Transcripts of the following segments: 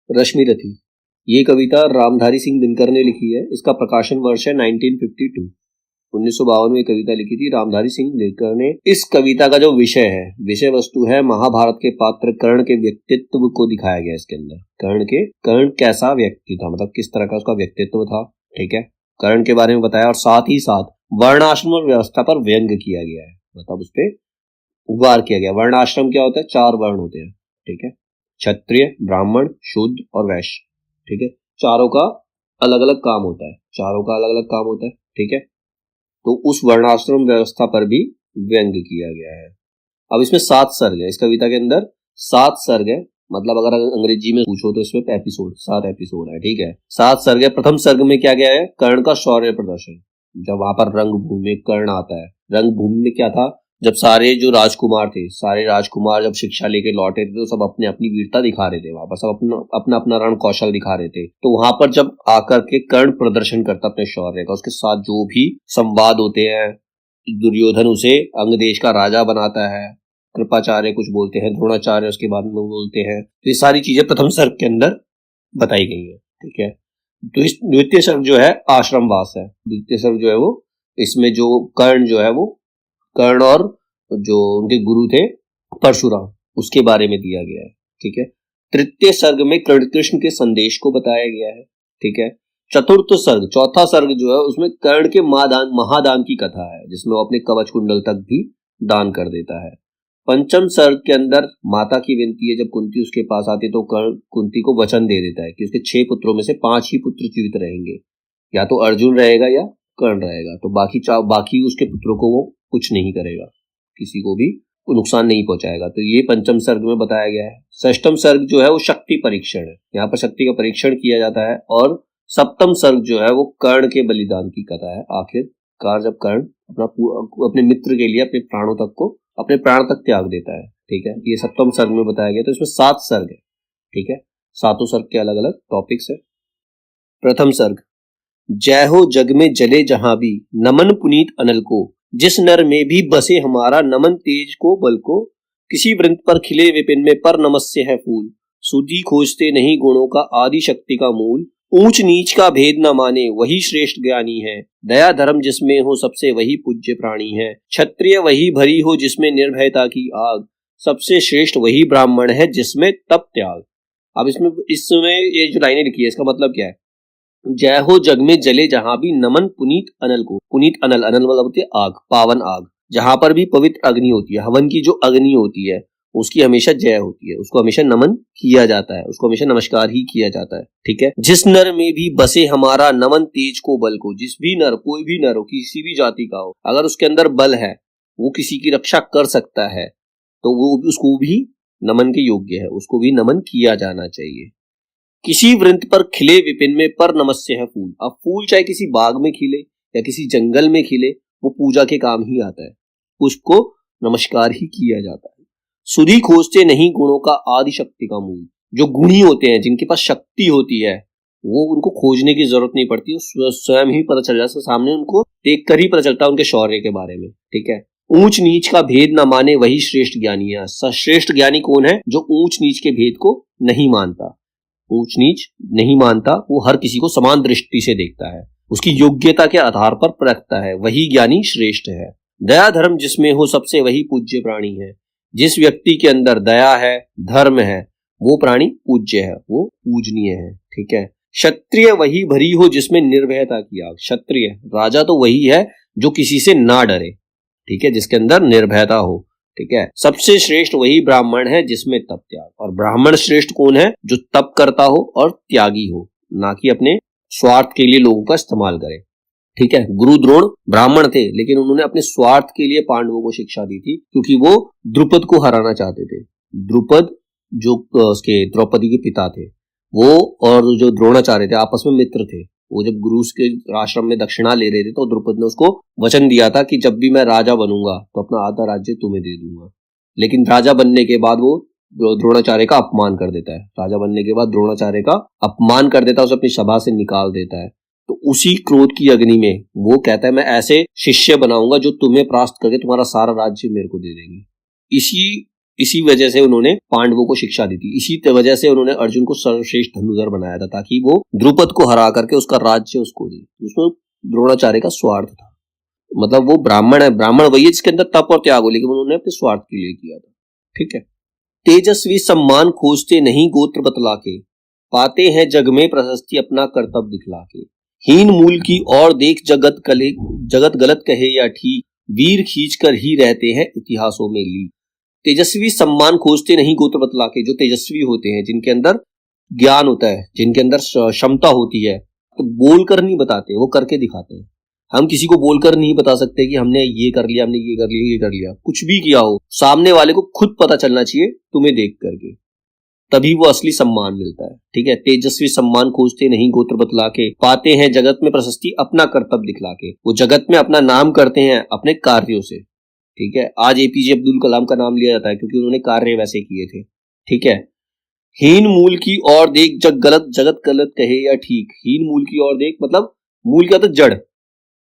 रश्मिरथी। ये कविता रामधारी सिंह दिनकर ने लिखी है। इसका प्रकाशन वर्ष है 1952। 1952 में कविता लिखी थी रामधारी सिंह दिनकर ने। इस कविता का जो विषय है, विषय वस्तु है महाभारत के पात्र कर्ण के व्यक्तित्व को दिखाया गया। इसके अंदर कर्ण कैसा व्यक्ति था, मतलब किस तरह का उसका व्यक्तित्व था, ठीक है, कर्ण के बारे में बताया। और साथ ही साथ वर्णाश्रम व्यवस्था पर व्यंग किया गया है, मतलब उस पर उद्गार किया गया। वर्णाश्रम क्या होता है? 4 वर्ण होते हैं, ठीक है, क्षत्रिय, ब्राह्मण, शूद्र और वैश्य, ठीक है। चारों का अलग अलग काम होता है, ठीक है। तो उस वर्णाश्रम व्यवस्था पर भी व्यंग किया गया है। अब इसमें 7 सर्ग है। इस कविता के अंदर 7 सर्ग है, मतलब अगर अंग्रेजी में पूछो तो इसमें 7 एपिसोड है, ठीक है। 7 सर्ग है। प्रथम सर्ग में क्या गया है? कर्ण का शौर्य प्रदर्शन। जब वहां पर रंगभूमि में कर्ण आता है, रंगभूमि में क्या था, जब सारे जो राजकुमार थे, सारे राजकुमार जब शिक्षा लेके लौटे थे तो सब अपने अपनी वीरता दिखा रहे थे, वहां पर सब अपना अपना रण कौशल दिखा रहे थे। तो वहां पर जब आकर के कर्ण प्रदर्शन करता अपने शौर्य का, उसके साथ जो भी संवाद होते हैं, दुर्योधन उसे अंग देश का राजा बनाता है, कृपाचार्य कुछ बोलते हैं, द्रोणाचार्य उसके बाद में बोलते हैं। तो ये सारी चीजें प्रथम सर्ग के अंदर बताई गई है, ठीक है। तो इस द्वितीय सर्ग जो है आश्रमवास है। द्वितीय सर्ग जो है वो, इसमें जो कर्ण जो है वो, कर्ण और जो उनके गुरु थे परशुराम, उसके बारे में दिया गया है, ठीक है। तृतीय सर्ग में कृष्ण के संदेश को बताया गया है, ठीक है। चतुर्थ सर्ग, चौथा सर्ग जो है उसमें कर्ण के महादान की कथा है, जिसमें वो अपने कवच कुंडल तक भी दान कर देता है। पंचम सर्ग के अंदर माता की विनती है, जब कुंती उसके पास आती तो कर्ण कुंती को वचन दे देता है कि उसके 6 पुत्रों में से 5 ही पुत्र जीवित रहेंगे, या तो अर्जुन रहेगा या कर्ण रहेगा, तो बाकी उसके पुत्रों को वो कुछ नहीं करेगा, किसी को भी नुकसान नहीं पहुंचाएगा। तो ये पंचम सर्ग में बताया गया है। षष्ठम सर्ग जो है वो शक्ति परीक्षण है, यहाँ पर शक्ति का परीक्षण किया जाता है। और सप्तम सर्ग जो है वो कर्ण के बलिदान की कथा है। आखिरकार जब कर्ण अपने मित्र के लिए अपने प्राण तक त्याग देता है, ठीक है, ये सप्तम सर्ग में बताया गया। तो इसमें 7 सर्ग है, ठीक है, 7 सर्ग के अलग अलग टॉपिक्स है। प्रथम सर्ग, जय हो जग में जले जहां भी, नमन पुनीत अनल को, जिस नर में भी बसे हमारा, नमन तेज को बल को, किसी वृंत पर खिले विपिन में पर नमस्य है फूल, सुधी खोजते नहीं गुणों का आदि शक्ति का मूल, ऊंच नीच का भेद न माने वही श्रेष्ठ ज्ञानी है, दया धर्म जिसमें हो सबसे वही पूज्य प्राणी है, क्षत्रिय वही भरी हो जिसमें निर्भयता की आग, सबसे श्रेष्ठ वही ब्राह्मण है जिसमें तप त्याग। अब इसमें ये जो लाइनें लिखी है, इसका मतलब क्या है? जय हो जग में जले जहां भी, नमन पुनीत अनल को। पुनीत अनल मतलब होती है आग, पावन आग। जहां पर भी पवित्र अग्नि होती है, हवन की जो अग्नि होती है, उसकी हमेशा जय होती है, उसको हमेशा नमन किया जाता है, उसको हमेशा नमस्कार ही किया जाता है, ठीक है। जिस नर में भी बसे हमारा, नमन तेज को बल को, जिस भी नर, कोई भी नर हो, किसी भी जाति का हो, अगर उसके अंदर बल है, वो किसी की रक्षा कर सकता है, तो वो उसको भी नमन के योग्य है, उसको भी नमन किया जाना चाहिए। किसी वृंत पर खिले विपिन में पर नमस्य है फूल। अब फूल चाहे किसी बाग में खिले या किसी जंगल में खिले, वो पूजा के काम ही आता है, उसको नमस्कार ही किया जाता है। सुधी खोजते नहीं गुणों का आदि शक्ति का मूल। जो गुणी होते हैं, जिनके पास शक्ति होती है, वो उनको खोजने की जरूरत नहीं पड़ती, स्वयं ही पता चल जाता है, सामने उनको देख कर ही पता चलता है उनके शौर्य के बारे में, ठीक है। ऊंच नीच का भेद न माने वही श्रेष्ठ ज्ञानी है। श्रेष्ठ ज्ञानी कौन है? जो ऊंच नीच के भेद को नहीं मानता, ऊंच नीच नहीं मानता, वो हर किसी को समान दृष्टि से देखता है, उसकी योग्यता के आधार पर परखता है, वही ज्ञानी श्रेष्ठ है। दया धर्म जिसमें हो सबसे वही पूज्य प्राणी है। जिस व्यक्ति के अंदर दया है, धर्म है, वो प्राणी पूज्य है, वो पूजनीय है, ठीक है। क्षत्रिय वही भरी हो जिसमें निर्भयता की आग। क्षत्रिय राजा तो वही है जो किसी से ना डरे, ठीक है, जिसके अंदर निर्भयता हो, ठीक है। सबसे श्रेष्ठ वही ब्राह्मण है जिसमें तप त्याग। और ब्राह्मण श्रेष्ठ कौन है? जो तप करता हो और त्यागी हो, ना कि अपने स्वार्थ के लिए लोगों का इस्तेमाल करे, ठीक है। गुरु द्रोण ब्राह्मण थे, लेकिन उन्होंने अपने स्वार्थ के लिए पांडवों को शिक्षा दी थी, क्योंकि वो द्रुपद को हराना चाहते थे। द्रुपद जो उसके द्रौपदी के पिता थे, वो और जो द्रोणाचार्य थे आपस में मित्र थे। वो जब गुरु के आश्रम में दक्षिणा ले रहे थे तो द्रुपद ने उसको वचन दिया था कि जब भी मैं राजा बनूंगा तो अपना आधा राज्य तुम्हें दे दूंगा। लेकिन राजा बनने के बाद वो द्रोणाचार्य का अपमान कर देता है, राजा बनने के बाद द्रोणाचार्य का अपमान कर देता है, उसे अपनी सभा से निकाल देता है। तो उसी क्रोध की अग्नि में वो कहता है मैं ऐसे शिष्य बनाऊंगा जो तुम्हें परास्त करके तुम्हारा सारा राज्य मेरे को दे देंगे। इसी इसी वजह से उन्होंने पांडवों को शिक्षा दी थी, इसी वजह से उन्होंने अर्जुन को सर्वश्रेष्ठ धनुर्धर बनाया था, ताकि वो द्रुपद को हरा करके उसका राज्य उसको दे। उसमें द्रोणाचार्य का स्वार्थ था, मतलब वो ब्राह्मण है, ब्राह्मण वही है जिसके अंदर तप और त्याग हो, लेकिन उन्होंने अपने स्वार्थ के लिए किया था। ठीक है। तेजस्वी सम्मान खोजते नहीं गोत्र बतला के, पाते हैं जग में प्रशस्ति अपना कर्तव्य दिखला के। हीन मूल की और देख जगत गलत कहे या ठीक, वीर खींच कर ही रहते हैं इतिहासों में ली। तेजस्वी सम्मान खोजते नहीं गोत्र बतला के, जो तेजस्वी होते हैं, जिनके अंदर ज्ञान होता है, जिनके अंदर क्षमता होती है, तो बोलकर नहीं बताते, वो करके दिखाते हैं। हम किसी को बोलकर नहीं बता सकते कि हमने ये कर लिया, हमने ये कर लिया, ये कर लिया। कुछ भी किया हो, सामने वाले को खुद पता चलना चाहिए तुम्हें देख करके, तभी वो असली सम्मान मिलता है। ठीक है। तेजस्वी सम्मान खोजते नहीं गोत्र बतला के, पाते हैं जगत में प्रशस्ति अपना कर्तव्य दिखला के। वो जगत में अपना नाम करते हैं अपने कार्यों से। ठीक है। आज एपीजे अब्दुल कलाम का नाम लिया जाता है क्योंकि उन्होंने कार्य वैसे किए थे। ठीक है। हीन मूल की ओर देख जगत गलत कहे या ठीक, हीन मूल की ओर देख मतलब मूल क्या, तो जड़।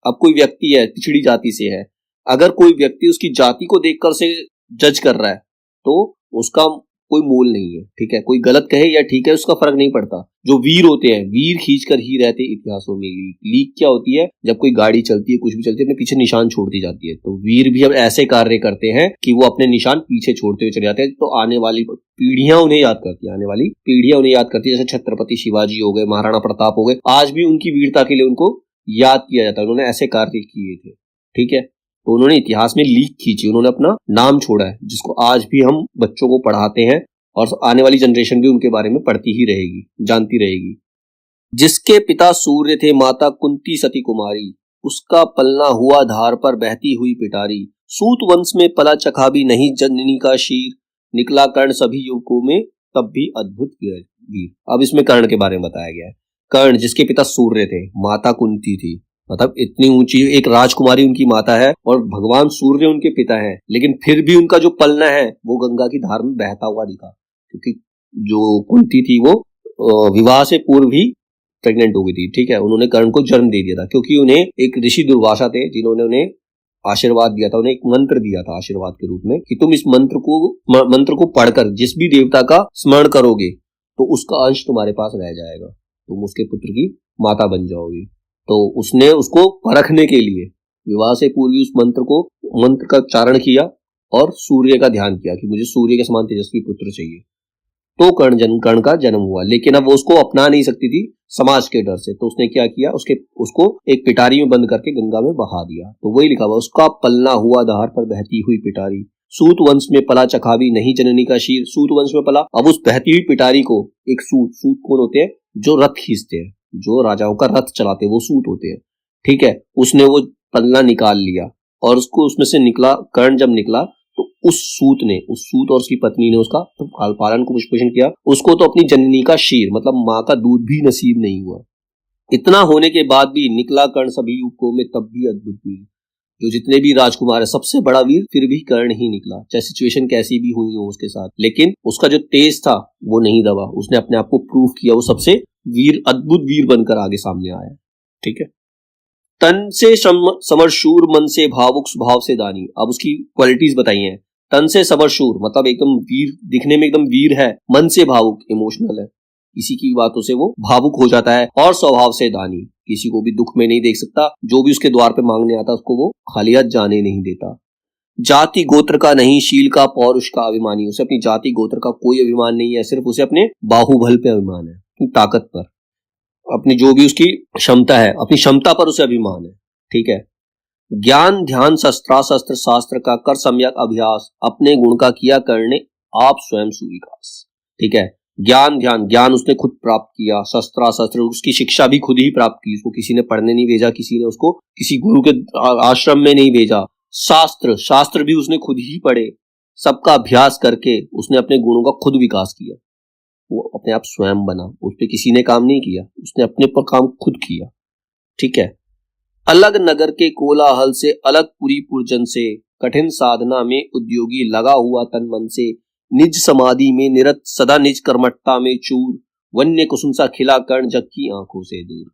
अब कोई व्यक्ति है, पिछड़ी जाति से है, अगर कोई व्यक्ति उसकी जाति को देखकर से जज कर रहा है तो उसका कोई मोल नहीं है। ठीक है। कोई गलत कहे या ठीक है, उसका फर्क नहीं पड़ता। जो वीर होते हैं, वीर खींच कर ही रहते इतिहासों में लीक। लीक क्या होती है? जब कोई गाड़ी चलती है, कुछ भी चलती है, अपने पीछे निशान छोड़ती जाती है। तो वीर भी अब ऐसे कार्य करते हैं कि वो अपने निशान पीछे छोड़ते हुए चले जाते हैं। तो आने वाली पीढ़ियां उन्हें याद करती है, आने वाली पीढ़ियां उन्हें याद करती है। जैसे छत्रपति शिवाजी हो गए, महाराणा प्रताप हो गए, आज भी उनकी वीरता के लिए उनको याद किया जाता है। उन्होंने ऐसे कार्य किए थे। ठीक है। तो उन्होंने इतिहास में लीक खींची, उन्होंने अपना नाम छोड़ा है, जिसको आज भी हम बच्चों को पढ़ाते हैं और आने वाली जनरेशन भी उनके बारे में पढ़ती ही रहेगी, जानती रहेगी। जिसके पिता सूर्य थे, माता कुंती सती कुमारी, उसका पलना हुआ धार पर बहती हुई पिटारी। सूत वंश में पला चखा भी नहीं जननी का शीर, निकला कर्ण सभी युवकों में तब भी अद्भुत वीर। अब इसमें कर्ण के बारे में बताया गया है। कर्ण जिसके पिता सूर्य थे, माता कुंती थी, मतलब इतनी ऊंची एक राजकुमारी उनकी माता है और भगवान सूर्य उनके पिता हैं, लेकिन फिर भी उनका जो पलना है वो गंगा की धार में बहता हुआ दिखा, क्योंकि जो कुंती थी वो विवाह से पूर्व ही प्रेग्नेंट हो गई थी। ठीक है। उन्होंने कर्ण को जन्म दे दिया था क्योंकि उन्हें एक ऋषि दुर्वासा थे जिन्होंने उन्हें आशीर्वाद दिया था, उन्हें एक मंत्र दिया था आशीर्वाद के रूप में कि तुम इस मंत्र को पढ़कर जिस भी देवता का स्मरण करोगे तो उसका अंश तुम्हारे पास रह जाएगा, तुम उसके पुत्र की माता बन जाओगी। तो उसने उसको परखने के लिए विवाह से पूर्व उस मंत्र का उच्चारण किया और सूर्य का ध्यान किया कि मुझे सूर्य के समान तेजस्वी पुत्र चाहिए। तो कर्ण का जन्म हुआ, लेकिन अब वो उसको अपना नहीं सकती थी समाज के डर से। तो उसने क्या किया, उसको एक पिटारी में बंद करके गंगा में बहा दिया। तो वही लिखा हुआ, उसका पलना हुआ धार पर बहती हुई पिटारी। सूत वंश में पला चखावी नहीं जननी का शीर। सूत वंश में पला। अब उस बहती हुई पिटारी को एक सूत कौन होते हैं? जो रथ खींचते हैं, जो राजाओं का रथ चलाते हैं, वो सूत होते हैं। ठीक है। उसने वो पलना निकाल लिया और उसको उसमें से निकला। कर्ण जब निकला तो उस सूत और उसकी पत्नी ने उसका तो पालन को पोषण किया। उसको तो अपनी जननी का शीर मतलब माँ का दूध भी नसीब नहीं हुआ। इतना होने के बाद भी निकला कर्ण सभी युवकों में तब भी अद्भुत वीर। जो जितने भी राजकुमार है, सबसे बड़ा वीर फिर भी कर्ण ही निकला, चाहे सिचुएशन कैसी भी हुई हो उसके साथ। लेकिन उसका जो तेज था वो नहीं दबा, उसने अपने आप को प्रूव किया, वो सबसे अद्भुत वीर बनकर आगे सामने आया। ठीक है। तन से समरशूर, मन से भावुक, स्वभाव से दानी। अब उसकी क्वालिटीज बताई हैं। तन से समरशूर मतलब एकदम वीर, दिखने में एकदम वीर है। मन से भावुक, इमोशनल है, किसी की बातों से वो भावुक हो जाता है। और स्वभाव से दानी, किसी को भी दुख में नहीं देख सकता, जो भी उसके द्वार पे मांगने आता उसको वो खाली हाथ जाने नहीं देता। जाति गोत्र का नहीं, शील का पौरुष का अभिमानी। उसे अपनी जाति गोत्र का कोई अभिमान नहीं है, सिर्फ उसे अपने बाहुबल पे अभिमान है, ताकत पर, अपनी जो भी उसकी क्षमता है, अपनी क्षमता पर उसे अभिमान है। ठीक है। ज्ञान ध्यान शस्त्र शास्त्र का कर सम्यक अभ्यास, अपने गुण का किया करने आप स्वयं सुविकास। ठीक है। ज्ञान उसने खुद प्राप्त किया। शस्त्र उसकी शिक्षा भी खुद ही प्राप्त की, उसको किसी ने पढ़ने नहीं भेजा, किसी ने उसको किसी गुरु के आश्रम में नहीं भेजा। शास्त्र भी उसने खुद ही पढ़े। सबका अभ्यास करके उसने अपने गुणों का खुद विकास किया। वो अपने आप स्वयं बना, उस पर किसी ने काम नहीं किया, उसने अपने पर काम खुद किया। ठीक है। अलग नगर के कोलाहल से, अलग पुरी पुरजन से, कठिन साधना में उद्योगी लगा हुआ तन मन से, निज समाधि में निरत सदा निज कर्मठता में चूर, वन्य कुसुम सा खिला कर्ण जग की आंखों से दूर।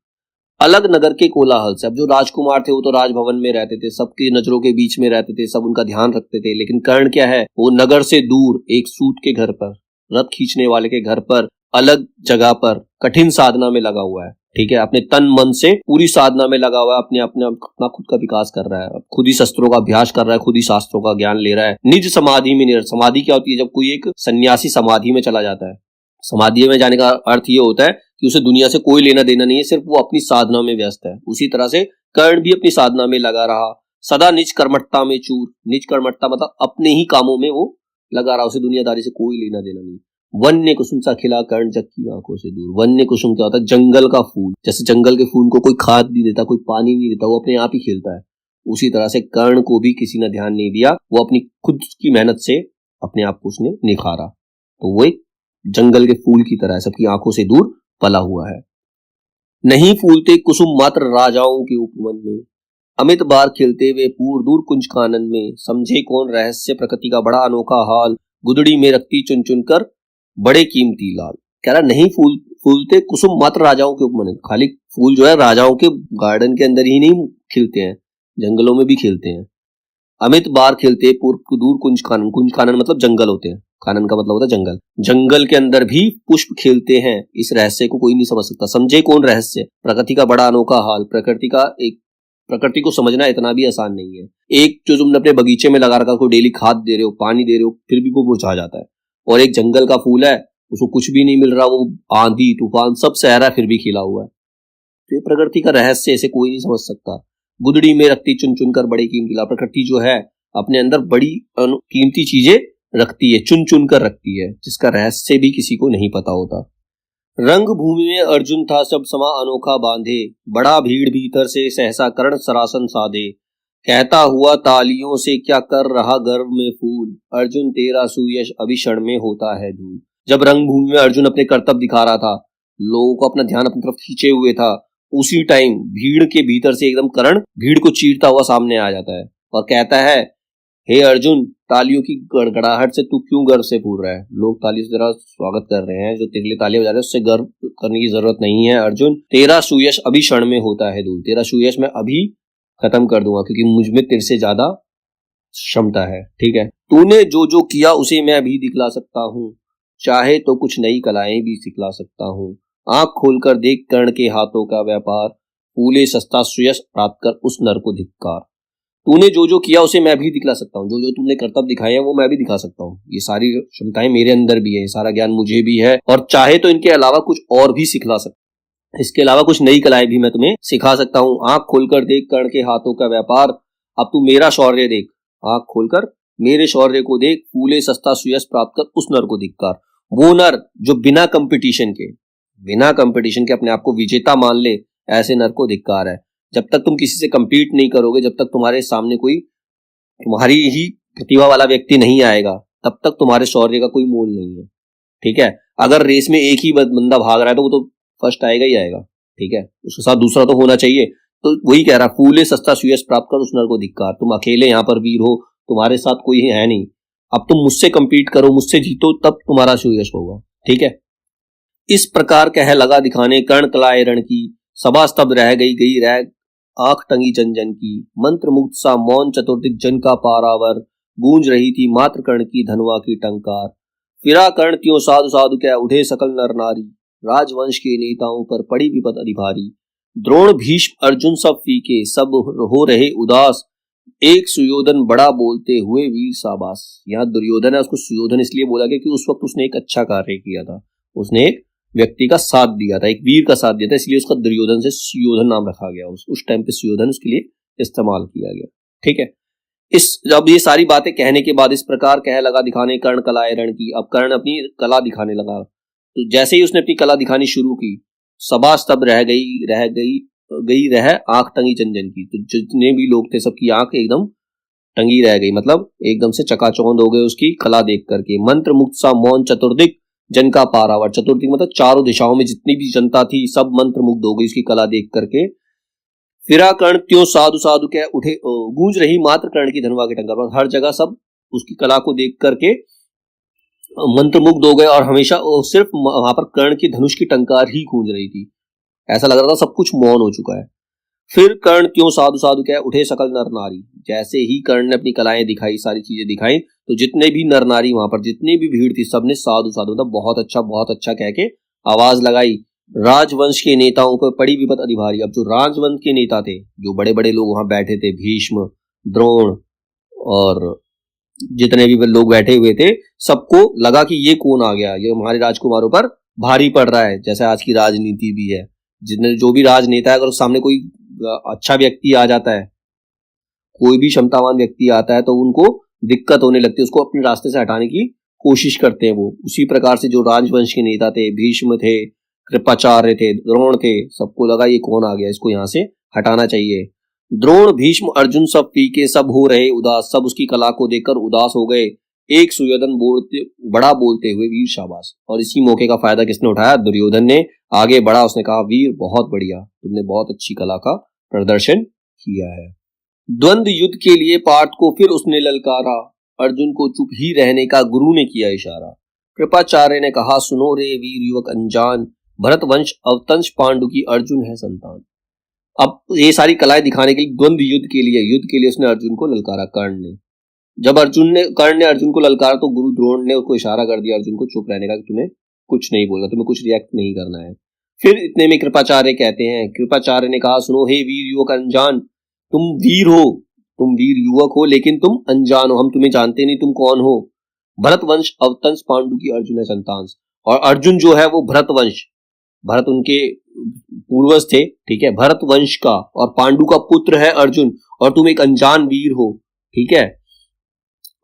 अलग नगर के कोलाहल से। अब जो राजकुमार थे वो तो राजभवन में रहते थे, सबकी नजरों के बीच में रहते थे, सब उनका ध्यान रखते थे, लेकिन कर्ण क्या है, वो नगर से दूर एक सूत के घर पर, रथ खींचने वाले के घर पर, अलग जगह पर कठिन साधना में लगा हुआ है। ठीक है, अपने तन मन से पूरी साधना में लगा हुआ है, अपना खुद का विकास कर रहा है, खुद ही शस्त्रों का अभ्यास कर रहा है, खुद ही शास्त्रों का ज्ञान ले रहा है। निज समाधि में निरत। समाधि क्या होती है, जब कोई एक सन्यासी समाधि में चला जाता है। समाधि में जाने का अर्थ ये होता है कि उसे दुनिया से कोई लेना देना नहीं है, सिर्फ वो अपनी साधना में व्यस्त है। उसी तरह से कर्ण भी अपनी साधना में लगा रहा, सदा निज कर्मठता में चूर। निज कर्मठता मतलब अपने ही कामों में वो लगा रहा, उसे दुनियादारी से कोई लेना देना नहीं। वन्य कुसुम सा खिला कर्ण जग की आंखों से दूर। वन्य कुसुम क्या होता है, जंगल का फूल। जैसे जंगल के फूल को कोई खाद नहीं देता, कोई पानी नहीं देता, वो अपने आप ही खिलता है, उसी तरह से कर्ण को भी किसी ने ध्यान नहीं दिया, वो अपनी खुद की मेहनत से अपने आप को उसने निखारा। तो वो एक जंगल के फूल की तरह है, सबकी आंखों से दूर पला हुआ है। नहीं फूलते कुसुम मात्र राजाओं के उपवन में, अमित बार खिलते वे पूर दूर कुंज कानन में। समझे कौन रहस्य प्रकृति का बड़ा अनोखा हाल, गुदड़ी में रखती चुन चुन कर बड़े कीमती लाल। कह रहा नहीं फूलते कुसुम मात्र राजाओं के उपवन। खाली फूल जो है राजाओं के गार्डन के अंदर ही नहीं खिलते हैं, जंगलों में भी खिलते हैं। अमित बार खिलते पूर्व दूर कुंज कानन। कुंज कानन मतलब जंगल होते हैं, कानन का मतलब होता है जंगल। जंगल के अंदर भी पुष्प खिलते हैं। इस रहस्य को कोई नहीं समझ सकता। समझे कौन रहस्य, प्रकृति का बड़ा अनोखा हाल। प्रकृति को समझना इतना भी आसान नहीं है। एक जो तुमने अपने बगीचे में लगा रखा, कोई डेली खाद दे रहे हो, पानी दे रहे हो, फिर भी वो मुरझा जाता है। और एक जंगल का फूल है, उसको कुछ भी नहीं मिल रहा, वो आंधी तूफान सब सह रहा है, फिर भी खिला हुआ है। तो ये प्रकृति का रहस्य इसे कोई नहीं समझ सकता। गुदड़ी में रखती चुन चुन कर बड़े कीमती लाल। प्रकृति जो है अपने अंदर बड़ी कीमती चीजें रखती है, चुन चुन कर रखती है, जिसका रहस्य भी किसी को नहीं पता होता। रंग भूमि में अर्जुन था सब समा अनोखा बांधे, बड़ा भीड़ भीतर से सहसा कर्ण सरासन साधे। कहता हुआ तालियों से क्या कर रहा गर्व में फूल, अर्जुन तेरा सुयश अभी क्षण में होता है धूल। जब रंग भूमि में अर्जुन अपने कर्तव्य दिखा रहा था, लोगों को अपना ध्यान अपनी तरफ खींचे हुए था, उसी टाइम भीड़ के भीतर से एकदम कर्ण भीड़ को चीरता हुआ सामने आ जाता है और कहता है, हे अर्जुन, तालियों की गड़गड़ाहट से तू क्यों गर्व से फूल रहा है। लोग तालियों से तेरा स्वागत कर रहे हैं, जो तेरे लिए तालियां बजा रहे हैं, उससे गर्व करने की जरूरत नहीं है। अर्जुन तेरा सुयश अभी क्षण में होता है धूल। तेरा सुयश मैं अभी खत्म कर दूंगा, क्योंकि मुझ में तेरे से ज्यादा क्षमता है। ठीक है, तूने जो जो किया उसे मैं भी दिखला सकता हूँ, चाहे तो कुछ नई कलाएं भी सिखला सकता हूँ। आंख खोलकर देख कर्ण के हाथों का व्यापार, फूले सस्ता सुयश प्राप्त कर उस नर को धिक्कार। तूने जो जो किया उसे मैं भी दिखला सकता हूँ, जो जो तुमने कर्तव्य दिखाए हैं वो मैं भी दिखा सकता हूँ। ये सारी क्षमताएं मेरे अंदर भी है, ये सारा ज्ञान मुझे भी है, और चाहे तो इनके अलावा कुछ और भी सिखला सकता, इसके अलावा कुछ नई कलाएं भी मैं तुम्हें सिखा सकता हूँ। आंख खोलकर देख कर्ण के हाथों का व्यापार, अब तू मेरा शौर्य देख। आंख खोलकर मेरे शौर्य को देख, फूले सस्ता सुयश प्राप्त कर उस नर को धिक्कार। वो नर जो बिना कंपटीशन के अपने आप को विजेता मान ले, ऐसे नर को धिक्कार है। जब तक तुम किसी से कंपीट नहीं करोगे, जब तक तुम्हारे सामने कोई तुम्हारी ही प्रतिभा वाला व्यक्ति नहीं आएगा, तब तक तुम्हारे शौर्य का कोई मोल नहीं है। ठीक है, अगर रेस में एक ही बंदा भाग रहा है तो वो तो फर्स्ट आएगा ही आएगा। ठीक है, उसके साथ दूसरा तो होना चाहिए। तो वही कह रहा, फूले सस्ता सुयश प्राप्त कर उस नर को धिक्कार। तुम अकेले यहाँ पर वीर हो, तुम्हारे साथ कोई है नहीं। अब तुम मुझसे कंपीट करो, मुझसे जीतो, तब तुम्हारा सुयश होगा। ठीक है, इस प्रकार कह लगा दिखाने कर्ण कलाए रण की, सभा स्तब्ध रह गई रह आंख टंगी जन जन की। मंत्र मुक्त सा मौन चतुर्दिक जन का पारावर, गूंज रही थी मात्र कर्ण की धनवा की टंकार। फिरा कर्ण त्यों साधु साधु क्या उठे सकल नर नारी, राजवंश के नेताओं पर पड़ी विपद अधिभारी। द्रोण भीष्म अर्जुन सब फीके, सब हो रहे उदास, एक सुयोधन बड़ा बोलते हुए वीर साबास। यहाँ दुर्योधन है, उसको सुयोधन इसलिए बोला गया कि उस वक्त उसने एक अच्छा कार्य किया था, उसने एक व्यक्ति का साथ दिया था, एक वीर का साथ दिया था, इसलिए उसका दुर्योधन से सुयोधन नाम रखा गया। उस टाइम पे सुयोधन उसके लिए इस्तेमाल किया गया। ठीक है, जब ये सारी बातें कहने के बाद इस प्रकार कह लगा दिखाने कर्ण कलाए रण की। अब कर्ण अपनी कला दिखाने लगा। तो जैसे ही उसने अपनी कला दिखानी शुरू की, सभा स्तब्ध रह गई आंख टंगी जन जन की। तो जितने भी लोग थे सबकी आंख एकदम टंगी रह गई, मतलब एकदम से चकाचौंध हो गए उसकी कला देख करके। मंत्र मुक्त सा मौन चतुर्दिक जन का पारावर, चतुर्दिक मतलब चारों दिशाओं में जितनी भी जनता थी सब मंत्र मुग्ध हो गई उसकी कला देख करके। फिरा कर्ण त्यों साधु साधु क्या उठे, गूंज रही मात्र कर्ण की धनवा के टंकार। हर जगह सब उसकी कला को देख करके मंत्रमुग्ध हो गए, और हमेशा सिर्फ वहां पर कर्ण की धनुष की टंकार ही गूंज रही थी। ऐसा लग रहा था सब कुछ मौन हो चुका है। फिर कर्ण क्यों साधु साधु कह उठे सकल नर नारी। जैसे ही कर्ण ने अपनी कलाएं दिखाई, सारी चीजें दिखाई, तो जितने भी नर नारी वहां पर, जितनी भी भीड़ थी, सबने साधु साधु मतलब बहुत अच्छा कह के आवाज लगाई। राजवंश के नेताओं पर पड़ी विपत अधिभारी। अब जो राजवंश के नेता थे, जो बड़े बड़े लोग वहां बैठे थे, भीष्म, द्रोण और जितने भी लोग बैठे हुए थे, सबको लगा कि ये कौन आ गया, ये हमारे राजकुमारों पर भारी पड़ रहा है। जैसे आज की राजनीति भी है, जितने जो भी राजनेता है, अगर सामने कोई अच्छा व्यक्ति आ जाता है, कोई भी क्षमतावान व्यक्ति आता है, तो उनको दिक्कत होने लगती है, उसको अपने रास्ते से हटाने की कोशिश करते हैं वो। उसी प्रकार से जो राजवंश के नेता थे, भीष्म थे, कृपाचार्य थे, द्रोण थे, सबको लगा ये कौन आ गया, इसको यहाँ से हटाना चाहिए। द्रोण, भीष्म, अर्जुन सब पी के सब हो रहे उदास, सब उसकी कला को देखकर उदास हो गए। एक सुयोधन बड़ा बोलते हुए वीर शाबाश। और इसी मौके का फायदा किसने उठाया? दुर्योधन ने आगे बढ़ा, उसने कहा वीर बहुत बढ़िया, तुमने बहुत अच्छी कला का प्रदर्शन किया है। द्वंद्व युद्ध के लिए पार्थ को फिर उसने ललकारा, अर्जुन को चुप ही रहने का गुरु ने किया इशारा। कृपाचार्य ने कहा सुनो रे वीर युवक अनजान, भरत वंश अवतंश पांडु की अर्जुन है संतान। अब ये सारी कलाएं दिखाने के लिए द्वंद्व युद्ध के लिए उसने अर्जुन को ललकारा कर्ण ने। जब कर्ण ने अर्जुन को ललकारा तो गुरु द्रोण ने उसको इशारा कर दिया अर्जुन को चुप रहने का, कि तुम्हें कुछ नहीं बोलना, तुम्हें कुछ रिएक्ट नहीं करना है। फिर इतने में कृपाचार्य कहते हैं, कृपाचार्य ने कहा सुनो हे वीर युवक अनजान, तुम वीर हो, तुम वीर युवक हो, लेकिन तुम अनजान हो, हम तुम्हें जानते नहीं तुम कौन हो। भरत वंश अवतंस पांडु की अर्जुन है संतान। और अर्जुन जो है वो भरत वंश, भरत उनके पूर्वज थे, ठीक है, भरत वंश का और पांडु का पुत्र है अर्जुन, और तुम एक अनजान वीर हो, ठीक है,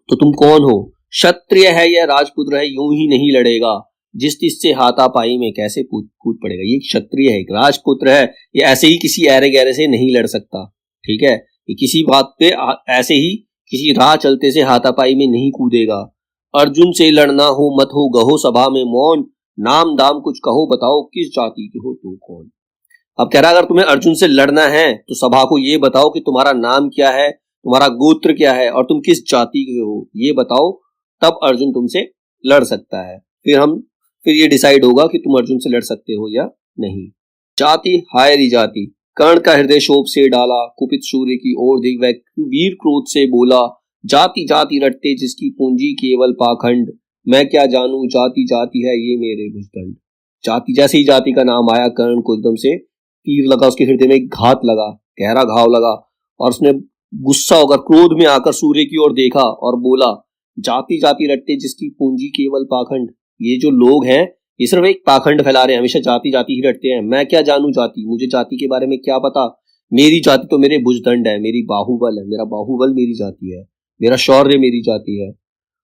तो तुम कौन हो? क्षत्रिय है या राजपुत्र है, यूं ही नहीं लड़ेगा, जिस तिससे हाथापाई में कैसे कूद पड़ेगा। ये क्षत्रिय है, एक राजपुत्र है, ये ऐसे ही किसी ऐरे गहरे से नहीं लड़ सकता, ठीक है, ये किसी बात पे ऐसे ही किसी राह चलते से हाथापाई में नहीं कूदेगा। अर्जुन से लड़ना हो मत हो गहो सभा में मौन, नाम दाम कुछ कहो बताओ किस जाति के हो तुम कौन। अब कह रहा अगर तुम्हें अर्जुन से लड़ना है तो सभा को ये बताओ कि तुम्हारा नाम क्या है, तुम्हारा गोत्र क्या है और तुम किस जाति के हो, ये बताओ, तब अर्जुन तुमसे लड़ सकता है। फिर ये डिसाइड होगा कि तुम अर्जुन से लड़ सकते हो या नहीं। जाति हायरी जाति, कर्ण का हृदय शोभ से डाला, कुपित सूर्य की ओर देख वह वीर क्रोध से बोला, जाति जाति रटते जिसकी पूंजी केवल पाखंड, मैं क्या जानू जाति जाति है ये मेरे भुजदंड। जाति, जैसे ही जाति का नाम आया, कर्ण को एकदम से तीर लगा, उसके हृदय में एक घात लगा, गहरा घाव लगा, और उसने गुस्सा होकर क्रोध में आकर सूर्य की ओर देखा और बोला, जाति जाति रटते जिसकी पूंजी केवल पाखंड। ये जो लोग हैं ये सिर्फ एक पाखंड फैला रहे हैं, हमेशा जाति जाति ही रटते हैं। मैं क्या जानू जाति, मुझे जाति के बारे में क्या पता, मेरी जाति तो मेरे भुजदंड है, मेरी बाहुबल है, मेरा बाहुबल मेरी जाति है, मेरा शौर्य मेरी जाति है।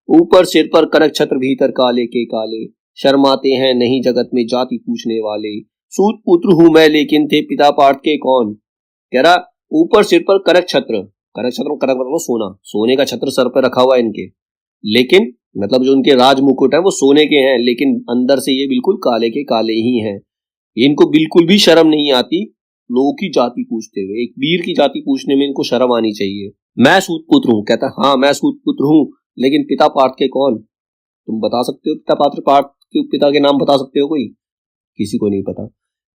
ऊपर सिर पर करक छत्र भीतर काले के काले, शर्माते हैं नहीं जगत में जाति पूछने वाले, सूत पुत्र हूं मैं लेकिन थे पिता पार्थ के कौन। कह रहा ऊपर सिर पर करक छत्र, करक मतलब सोना, सोने का छत्र सर पर रखा हुआ है इनके, लेकिन मतलब जो उनके राज मुकुट है वो सोने के हैं, लेकिन अंदर से ये बिल्कुल काले के काले ही हैं। इनको बिल्कुल भी शर्म नहीं आती लोगों की जाति पूछते हुए, एक वीर की जाति पूछने में इनको शर्म आनी चाहिए। मैं सूत पुत्र हूं, कहता हाँ मैं सूत पुत्र हूं, लेकिन पिता पार्थ के कौन, तुम बता सकते हो पार्थ के पिता के नाम बता सकते हो? कोई, किसी को नहीं पता,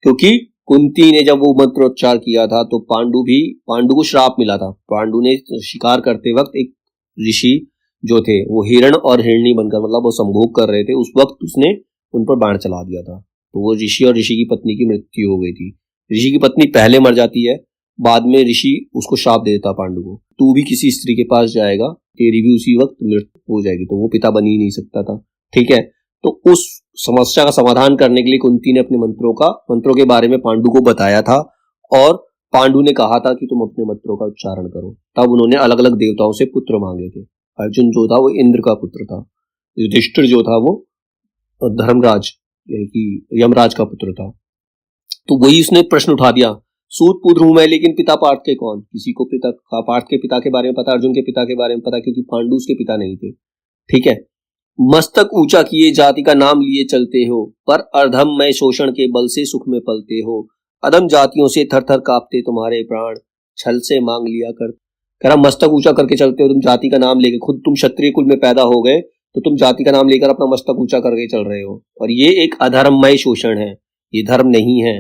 क्योंकि कुंती ने जब वो मंत्रोच्चार किया था तो पांडु को श्राप मिला था। पांडु ने शिकार करते वक्त एक ऋषि जो थे वो हिरण और हिरणी बनकर, मतलब वो संभोग कर रहे थे, उस वक्त उसने उन पर बाण चला दिया था, तो वो ऋषि और ऋषि की पत्नी की मृत्यु हो गई थी। ऋषि की पत्नी पहले मर जाती है, बाद में ऋषि उसको शाप दे देता पांडु को, तू भी किसी स्त्री के पास जाएगा, तेरी भी उसी वक्त मृत्यु हो जाएगी। तो वो पिता बन ही नहीं सकता था, ठीक है। तो उस समस्या का समाधान करने के लिए कुंती ने अपने मंत्रों के बारे में पांडु को बताया था, और पांडु ने कहा था कि तुम अपने मंत्रों का उच्चारण करो। तब उन्होंने अलग अलग देवताओं से पुत्र मांगे थे। अर्जुन जो था वो इंद्र का पुत्र था, युधिष्ठिर जो था वो धर्मराज यानी कि यमराज का पुत्र था। तो वही उसने प्रश्न उठा दिया, सूत पुत्र हूं मैं लेकिन पिता पार्थ के कौन। किसी को पार्थ के पिता के बारे में पता, अर्जुन के पिता के बारे में पता, क्योंकि पांडु उसके पिता नहीं थे, ठीक है। मस्तक ऊंचा किए जाति का नाम लिए चलते हो, पर अधम में शोषण के बल से सुख में पलते हो, अधम जातियों से थर थर कांपते तुम्हारे प्राण, छल से मांग लिया कर। कह रहा मस्तक ऊंचा करके चलते हो, तुम जाति का नाम लेके, खुद तुम क्षत्रिय कुल में पैदा हो गए तो तुम जाति का नाम लेकर अपना मस्तक ऊंचा करके चल रहे हो, और ये एक अधर्ममय शोषण है, ये धर्म नहीं है।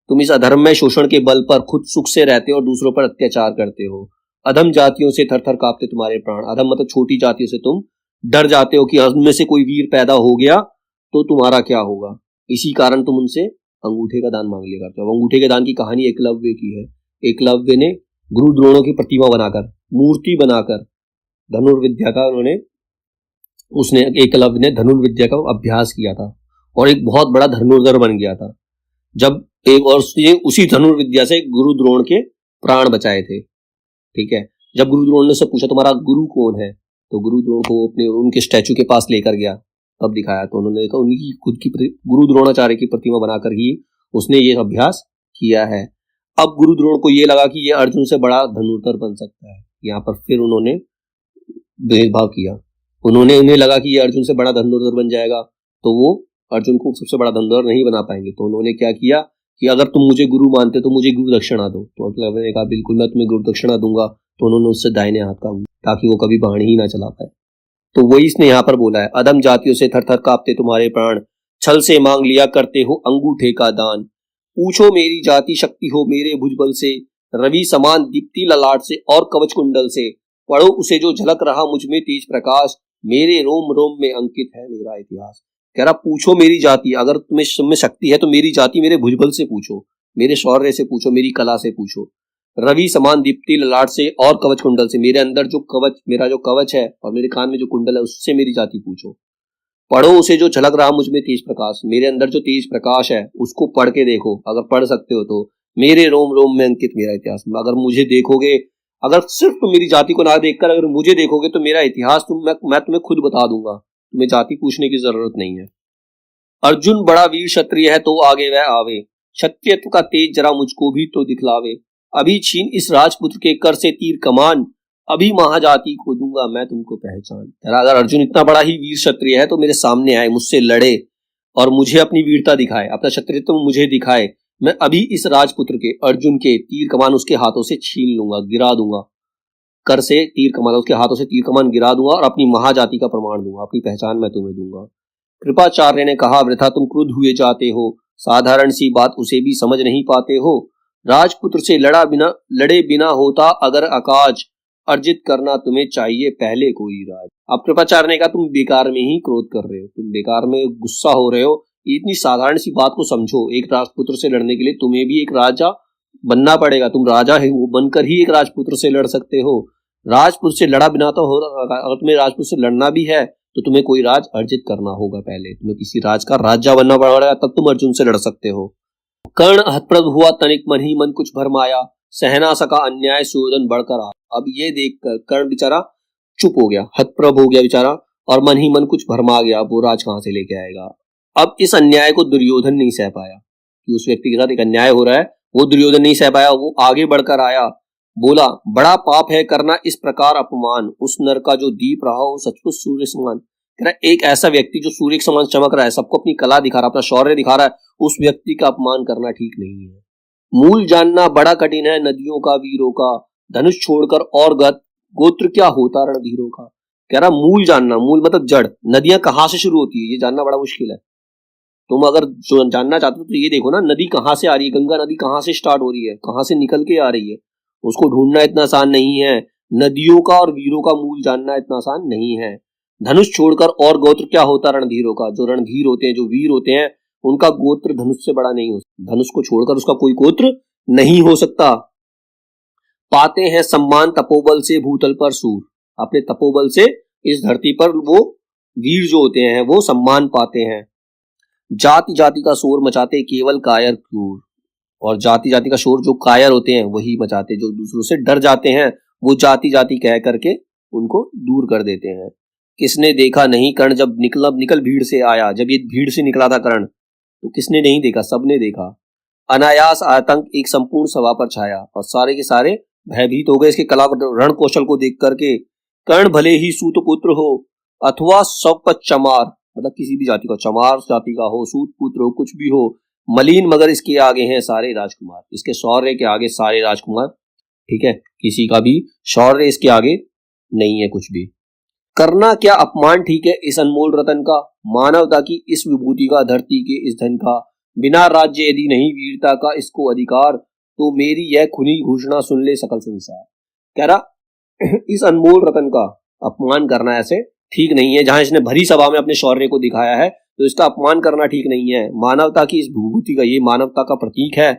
तुम इस अधर्म में शोषण के बल पर खुद सुख से रहते हो और दूसरों पर अत्याचार करते हो। अधम जातियों से थर थर कांपते तुम्हारे प्राण। अधम मतलब छोटी जातियों से तुम डर जाते हो कि उनमें से कोई वीर पैदा हो गया तो तुम्हारा क्या होगा। इसी कारण तुम उनसे अंगूठे का दान मांग लिया करते हो। अंगूठे के दान की कहानी एकलव्य की है। एकलव्य ने गुरु द्रोणों की प्रतिमा बनाकर, मूर्ति बनाकर धनुर्विद्या का उसने एकलव्य ने धनुर्विद्या का अभ्यास किया था और एक बहुत बड़ा धनुर्धर बन गया था। जब एक और उसी धनुर्विद्या से गुरु द्रोण के प्राण बचाए थे। ठीक है, जब गुरु द्रोण ने उससे पूछा तुम्हारा गुरु कौन है, तो गुरु द्रोण को अपने उनके स्टैचू के पास लेकर गया, तब दिखाया तो उन्होंने कहा उनकी खुद की गुरु द्रोणाचार्य की प्रतिमा बनाकर ही उसने ये अभ्यास किया है। अब गुरु द्रोण को ये लगा कि ये अर्जुन से बड़ा धनुर्धर बन सकता है। यहाँ पर फिर उन्होंने भेदभाव किया। उन्हें लगा कि ये अर्जुन से बड़ा धनुर्धर बन जाएगा तो वो अर्जुन को सबसे बड़ा धनुर्धर नहीं बना पाएंगे। तो उन्होंने क्या किया कि अगर तुम मुझे गुरु मानते तो मुझे गुरु दक्षिणा दो। तो एकलव्य ने कहा बिल्कुल मैं तुम्हें गुरु दक्षिणा दूंगा। तो उन्होंने उससे दाहिने हाथ का ताकि वो कभी बाण ही ना चला पाए। तो वही इसने यहाँ पर बोला है, अधम जातियों से थर थर कांपते तुम्हारे प्राण, छल से मांग लिया करते हो अंगूठे का दान। पूछो मेरी जाति शक्ति हो मेरे भुजबल से, रवि समान दीप्ति ललाट से और कवच कुंडल से। पढ़ो उसे जो झलक रहा मुझ में तेज प्रकाश, मेरे रोम रोम में अंकित है मेरा इतिहास। कह रहा पूछो मेरी जाति, अगर तुम्हें शक्ति है तो मेरी जाति मेरे भुजबल से पूछो, मेरे शौर्य से पूछो, मेरी कला से पूछो। रवि समान दीप्ति ललाट से और कवच कुंडल से, मेरे अंदर जो कवच, मेरा जो कवच है और मेरे कान में जो कुंडल है उससे मेरी जाति पूछो। पढ़ो उसे जो झलक रहा मुझ में तेज प्रकाश, मेरे अंदर जो तेज प्रकाश है उसको पढ़ के देखो, अगर पढ़ सकते हो तो। मेरे रोम रोम में अंकित मेरा इतिहास, अगर मुझे देखोगे, अगर सिर्फ तुम मेरी जाति को ना देखकर अगर मुझे देखोगे तो मेरा इतिहास मैं तुम्हें खुद बता दूंगा, तुम्हें जाति पूछने की जरूरत नहीं है। अर्जुन बड़ा वीर क्षत्रिय है तो आगे वह आवे, क्षत्रियत्व का तेज जरा मुझको भी तो दिखलावे। अभी छीन इस राजपुत्र के कर से तीर कमान, अभी महाजाति को दूंगा मैं तुमको पहचान। अगर अर्जुन इतना बड़ा ही वीर क्षत्रिय है तो मेरे सामने आए, मुझसे लड़े और मुझे अपनी वीरता दिखाए, अपना क्षत्रियत्व मुझे दिखाए। मैं अभी इस राजपुत्र के अर्जुन के तीर कमान उसके हाथों से छीन लूंगा, गिरा दूंगा। कर से तीर कमान, उसके हाथों से तीर कमान गिरा दूंगा और अपनी महाजाति का प्रमाण दूंगा, अपनी पहचान मैं तुम्हें दूंगा। कृपाचार्य ने कहा वृथा तुम क्रुद्ध हुए जाते हो, साधारण सी बात उसे भी समझ नहीं पाते हो। राजपुत्र से लड़े बिना होता अगर अकाज, अर्जित करना तुम्हें चाहिए पहले कोई राज। अब कृपाचार्य ने कहा तुम बेकार में ही क्रोध कर रहे हो, तुम बेकार में गुस्सा हो रहे हो। इतनी साधारण सी बात को समझो, एक राजपुत्र से लड़ने के लिए तुम्हें भी एक राजा बनना पड़ेगा। तुम राजा है वो बनकर ही एक राजपुत्र से लड़ सकते हो। राजपुत्र से लड़ा बिना तो हो, अगर तुम्हें राजपुत्र से लड़ना भी है तो तुम्हें कोई राज अर्जित करना होगा, पहले तुम्हें किसी राज का राजा बनना पड़ेगा, तब तुम अर्जुन से लड़ सकते हो। कर्ण हतप्रभ हुआ तनिक मन ही मन कुछ भरमाया, सहना सका अन्याय सुयोधन बढ़कर आ। अब ये देखकर कर्ण बेचारा चुप हो गया, हतप्रभ हो गया बेचारा और मन ही मन कुछ भरमा गया, अब वो राज कहां से लेके आएगा। अब इस अन्याय को दुर्योधन नहीं सह पाया कि उस व्यक्ति के साथ एक अन्याय हो रहा है, वो दुर्योधन नहीं सह पाया। वो आगे बढ़कर आया, बोला बड़ा पाप है करना इस प्रकार अपमान, उस नर का जो दीप रहा हो सचमुच सूर्य समान। कह रहा एक ऐसा व्यक्ति जो सूर्य के समान चमक रहा है, सबको अपनी कला दिखा रहा है, अपना शौर्य दिखा रहा है, उस व्यक्ति का अपमान करना ठीक नहीं है। मूल जानना बड़ा कठिन है नदियों का वीरों का, धनुष छोड़कर और गत गोत्र क्या होता रणधीरों का। कह रहा मूल जानना, मूल मतलब जड़, नदियां कहां से शुरू होती है ये जानना बड़ा मुश्किल है। तुम अगर जो जानना चाहते हो तो ये देखो ना, नदी कहां से आ रही है, गंगा नदी कहां से स्टार्ट हो रही है, कहां से निकल के आ रही है, उसको ढूंढना इतना आसान नहीं है। नदियों का और वीरों का मूल जानना इतना आसान नहीं है। धनुष छोड़कर और गोत्र क्या होता रणधीरों का, जो रणधीर होते हैं, जो वीर होते हैं, उनका गोत्र धनुष से बड़ा नहीं हो सकता, धनुष को छोड़कर उसका कोई गोत्र नहीं हो सकता। पाते हैं सम्मान तपोबल से भूतल पर सूर, अपने तपोबल से इस धरती पर वो वीर जो होते हैं वो सम्मान पाते हैं। जाति जाति का शोर मचाते केवल कायर क्रूर, और जाति जाति का शोर जो कायर होते हैं वही मचाते, जो दूसरों से डर जाते हैं वो जाति जाति कह करके उनको दूर कर देते हैं। किसने देखा नहीं कर्ण जब निकल भीड़ से आया, जब ये भीड़ से निकला था कर्ण तो किसने नहीं देखा, सबने देखा। अनायास आतंक एक संपूर्ण सभा पर छाया और सारे के सारे भयभीत हो गए इसके कला रण कौशल को देख करके। कर्ण भले ही सूत पुत्र हो अथवा सौपत चमार, मतलब किसी भी जाति का, चमार जाति का हो, सूत पुत्र हो, कुछ भी हो, मलिन मगर इसके आगे हैं सारे राजकुमार, इसके शौर्य के आगे सारे राजकुमार। ठीक है, किसी का भी शौर्य इसके आगे नहीं है कुछ भी। करना क्या अपमान ठीक है इस अनमोल रतन का, मानवता की इस विभूति का, धरती के इस धन का। बिना राज्य यदि नहीं वीरता का इसको अधिकार, तो मेरी यह खुली घोषणा सुन ले सकल संसार। कह रहा इस अनमोल रतन का अपमान करना ऐसे ठीक नहीं है। जहां इसने भरी सभा में अपने शौर्य को दिखाया है तो इसका अपमान करना ठीक नहीं है। मानवता की इस विभूति का, ये मानवता का प्रतीक है,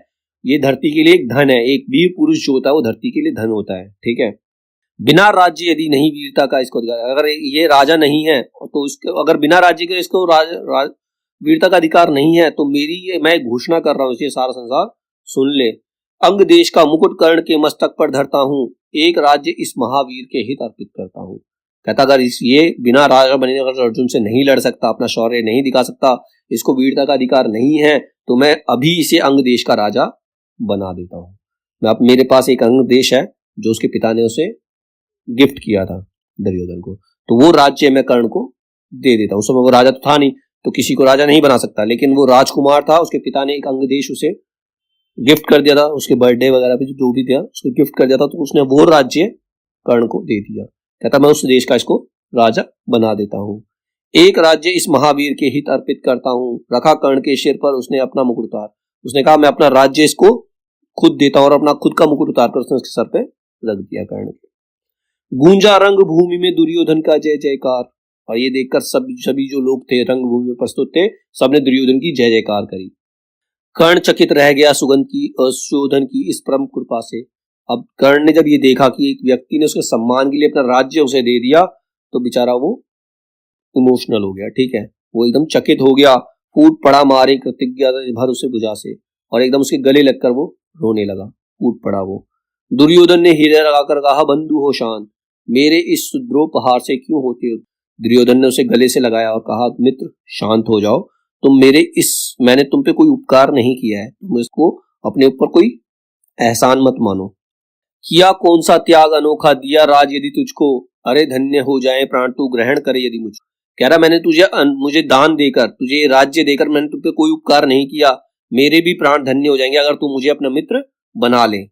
ये धरती के लिए एक धन है। एक वीर पुरुष जो होता है वो धरती के लिए धन होता है, ठीक है। बिना राज्य यदि नहीं वीरता का इसको अधिकार, अगर ये राजा नहीं है तो इसको, अगर बिना राज्य के इसको वीरता का अधिकार नहीं है, तो मेरी मैं घोषणा कर रहा हूं, इसे सारा संसार सुन ले। अंग देश का मुकुट कर्ण के मस्तक पर धरता हूं, एक राज्य इस महावीर के हित अर्पित करता हूं। कहता अगर ये बिना राजा बने अगर अर्जुन से नहीं लड़ सकता, अपना शौर्य नहीं दिखा सकता, इसको वीरता का अधिकार नहीं है, तो मैं अभी इसे अंग देश का राजा बना देता हूं। मैं अब मेरे पास एक अंग देश है जो उसके पिता ने उसे गिफ्ट किया था दुर्योधन को, तो वो राज्य मैं कर्ण को दे देता हूं। उस समय वो राजा तो था नहीं, तो किसी को राजा नहीं बना सकता, लेकिन वो राजकुमार था, उसके पिता ने एक अंग देश उसे गिफ्ट कर दिया था, उसके बर्थडे वगैरह पे जो भी दिया उसको गिफ्ट कर दिया था, तो उसने वो राज्य कर्ण को दे दिया। कहता मैं उस देश का इसको राजा बना देता हूं। एक राज्य इस महावीर के हित अर्पित करता हूं, रखा कर्ण के सिर पर उसने अपना मुकुट उतार। उसने कहा मैं अपना राज्य इसको खुद देता हूं, और अपना खुद का मुकुट उतार कर उसने उसके सर पे रख दिया कर्ण के। गूंजा रंग भूमि में दुर्योधन का जय जयकार, और ये देखकर सभी जो लोग थे रंग भूमि में प्रस्तुत थे, सबने दुर्योधन की जय जयकार करी। कर्ण चकित रह गया सुयोधन की इस परम कृपा से। अब कर्ण ने जब ये देखा कि एक व्यक्ति ने उसके सम्मान के लिए अपना राज्य उसे दे दिया, तो बेचारा वो इमोशनल हो गया, ठीक है। वो एकदम चकित हो गया, फूट पड़ा मारे कृतज्ञता भर उसे भुजा से, और एकदम उसके गले लगकर वो रोने लगा, फूट पड़ा वो। दुर्योधन ने हृदय लगाकर कहा बंधु हो शांत, मेरे इस सुद्रोपहार से क्यों होते हो। दुर्योधन ने उसे गले से लगाया और कहा मित्र शांत हो जाओ, तुम मेरे मैंने तुम पे कोई उपकार नहीं किया है, तुम इसको अपने ऊपर कोई एहसान मत मानो। किया कौन सा त्याग अनोखा, दिया राज यदि तुझको, अरे धन्य हो जाए प्राण तू ग्रहण करे यदि मुझको। कह रहा मैंने मुझे दान देकर, तुझे राज्य देकर मैंने तुम पे कोई उपकार नहीं किया, मेरे भी प्राण धन्य हो जाएंगे अगर तू मुझे अपना मित्र बना ले।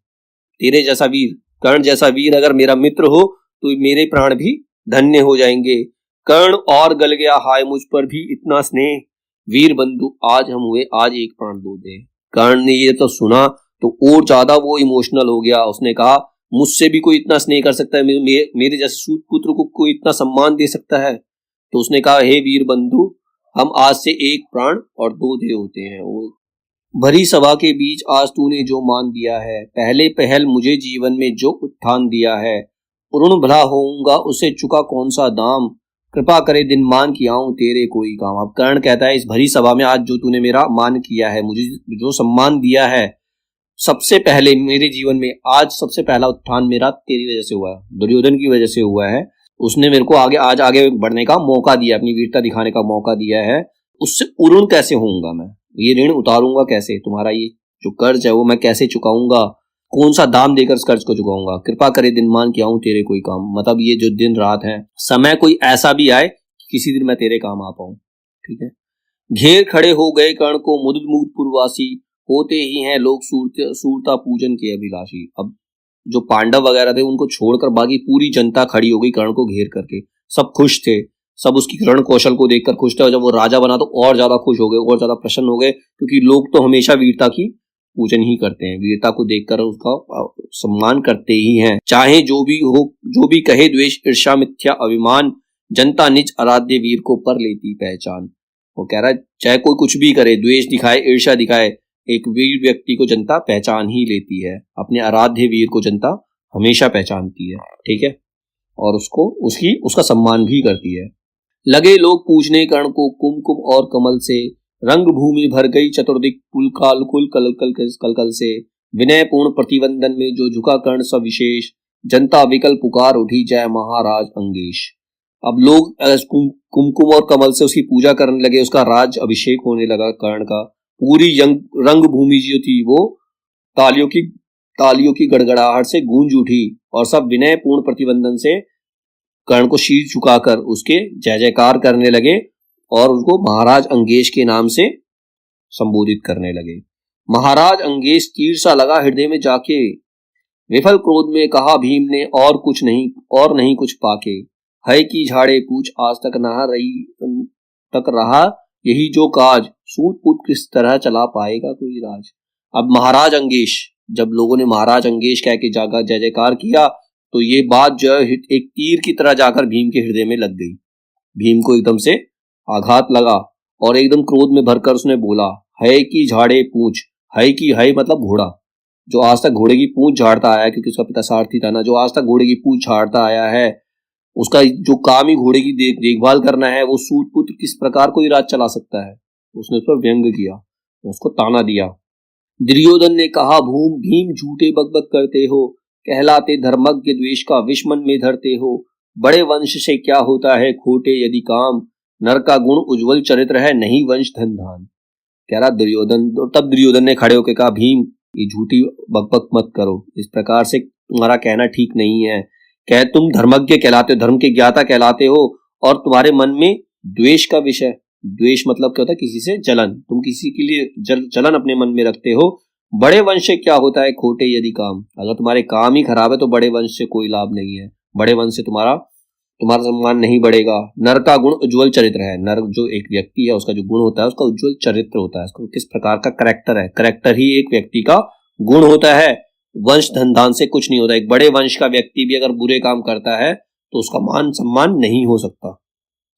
तेरे जैसा वीर, कर्ण जैसा वीर अगर मेरा मित्र हो तो मेरे प्राण भी धन्य हो जाएंगे। कर्ण और गल गया, हाय मुझ पर भी इतना स्नेह, वीर बंधु आज हम हुए, आज एक प्राण दो दे। कर्ण ने ये तो सुना तो और ज्यादा वो इमोशनल हो गया। उसने कहा मुझसे भी कोई इतना स्नेह कर सकता है, मेरे जैसे सूत पुत्र को कोई इतना सम्मान दे सकता है। तो उसने कहा हे वीर बंधु, हम आज से एक प्राण और दो देह होते हैं। वो भरी सभा के बीच आज तूने जो मान दिया है, पहले पहल मुझे जीवन में जो उत्थान दिया है, ऋण भला होऊंगा उसे चुका कौन सा दाम, कृपा करे दिन मान किया हूं तेरे कोई काम। अब कर्ण कहता है इस भरी सभा में आज जो तूने मेरा मान किया है, मुझे जो सम्मान दिया है, सबसे पहले मेरे जीवन में आज सबसे पहला उत्थान मेरा तेरी वजह से हुआ है, दुर्योधन की वजह से हुआ है। उसने मेरे को आज आगे बढ़ने का मौका दिया, अपनी वीरता दिखाने का मौका दिया है। उससे ऋण कैसे होऊंगा मैं, ये ऋण उतारूंगा कैसे, तुम्हारा ये जो कर्ज है वो मैं कैसे चुकाऊंगा, कौन सा दाम देकर इस कर्ज को चुकाऊंगा। कृपा करे दिन मान किया हूं तेरे कोई काम, मतलब ये जो दिन रात है, समय कोई ऐसा भी आए कि किसी दिन मैं तेरे काम आ पाऊं, ठीक है। घेर खड़े हो गए कर्ण को मुद मुद पुरवासी, होते ही हैं लोग सूरता पूजन के अभिलाषी। अब जो पांडव वगैरह थे उनको छोड़कर बाकी पूरी जनता खड़ी हो गई कर्ण को घेर करके, सब खुश थे, सब उसकी रण कौशल को देखकर खुश थे। और जब वो राजा बना तो और ज्यादा खुश हो गए, और ज्यादा प्रसन्न हो गए, क्योंकि लोग तो हमेशा वीरता की पूजन ही करते हैं, वीरता को देखकर उसका सम्मान करते ही हैं। चाहे जो भी हो, जो भी कहे द्वेष ईर्ष्या मिथ्या अभिमान, जनता निज आराध्य वीर को पर लेती पहचान। वो कह रहा है चाहे कोई कुछ भी करे, द्वेष दिखाए ईर्ष्या दिखाए, एक वीर व्यक्ति को जनता पहचान ही लेती है, अपने आराध्य वीर को जनता हमेशा पहचानती है, ठीक है, और उसका सम्मान भी करती है। लगे लोग पूजने कर्ण को कुमकुम और कमल से, रंग भूमि भर गई चतुर्दिक कुल कल से, विनय पूर्ण प्रतिवंदन में जो झुका कर्ण सविशेष, जनता विकल पुकार उठी जय महाराज अंगेश। अब लोग कुमकुम और कमल से उसकी पूजा करने लगे, उसका राज अभिषेक होने लगा कर्ण का। पूरी रंग भूमि जो थी वो तालियों की गड़गड़ाहट से गूंज उठी, और सब विनय पूर्ण प्रतिबंधन से कर्ण को शीर झुकाकर उसके जय जयकार करने लगे, और उसको महाराज अंगेश के नाम से संबोधित करने लगे। महाराज अंगेश तीर सा लगा हृदय में जाके, विफल क्रोध में कहा भीम ने और नहीं कुछ पाके, है की झाड़े पूछ आज तक रहा यही जो काज, सूत पुत किस तरह चला पाएगा कोई राज। अब महाराज अंगेश, जब लोगों ने महाराज अंगेश कह के जाकर जय जयकार किया तो ये बात जो है एक तीर की तरह जाकर भीम के हृदय में लग गई। भीम को एकदम से आघात लगा और एकदम क्रोध में भरकर उसने बोला, है की झाड़े पूंछ। है की, है मतलब घोड़ा, जो आज तक घोड़े की पूंछ झाड़ता आया है, क्योंकि उसका पिता सारथी था ना, जो आज तक घोड़े की पूंछ झाड़ता आया है, उसका जो काम ही घोड़े की देखभाल करना है, वो सूत पुत्र किस प्रकार कोई राज चला सकता है। उसने उस पर व्यंग किया, उसको ताना दिया। दुर्योधन ने कहा, भूम भीम झूठे बकबक करते हो, कहलाते धर्मज्ञ द्वेष का विष मन में धरते हो। बड़े वंश से क्या होता है खोटे यदि काम, नर का गुण उज्जवल चरित्र है नहीं वंश धन धान। कह रहा दुर्योधन। तब दुर्योधन ने खड़े होकर कहा, भीम ये झूठी बकबक मत करो, इस प्रकार से तुम्हारा कहना ठीक नहीं है। कह तुम धर्मज्ञ कहलाते हो, धर्म के ज्ञाता कहलाते हो, और तुम्हारे मन में द्वेष का विषय, द्वेष मतलब क्या होता है, किसी से जलन, तुम किसी के लिए जलन अपने मन में रखते हो। बड़े वंश से क्या होता है खोटे यदि काम, अगर तुम्हारे काम ही खराब है तो बड़े वंश से कोई लाभ नहीं है, बड़े वंश से तुम्हारा सम्मान नहीं बढ़ेगा। नर का गुण उज्जवल चरित्र है, नर जो एक व्यक्ति है उसका जो गुण होता है उसका उज्जवल चरित्र होता है, उसको किस प्रकार का करेक्टर है, करेक्टर ही एक व्यक्ति का गुण होता है, वंश धनधान से कुछ नहीं होता। एक बड़े वंश का व्यक्ति भी अगर बुरे काम करता है तो उसका मान सम्मान नहीं हो सकता।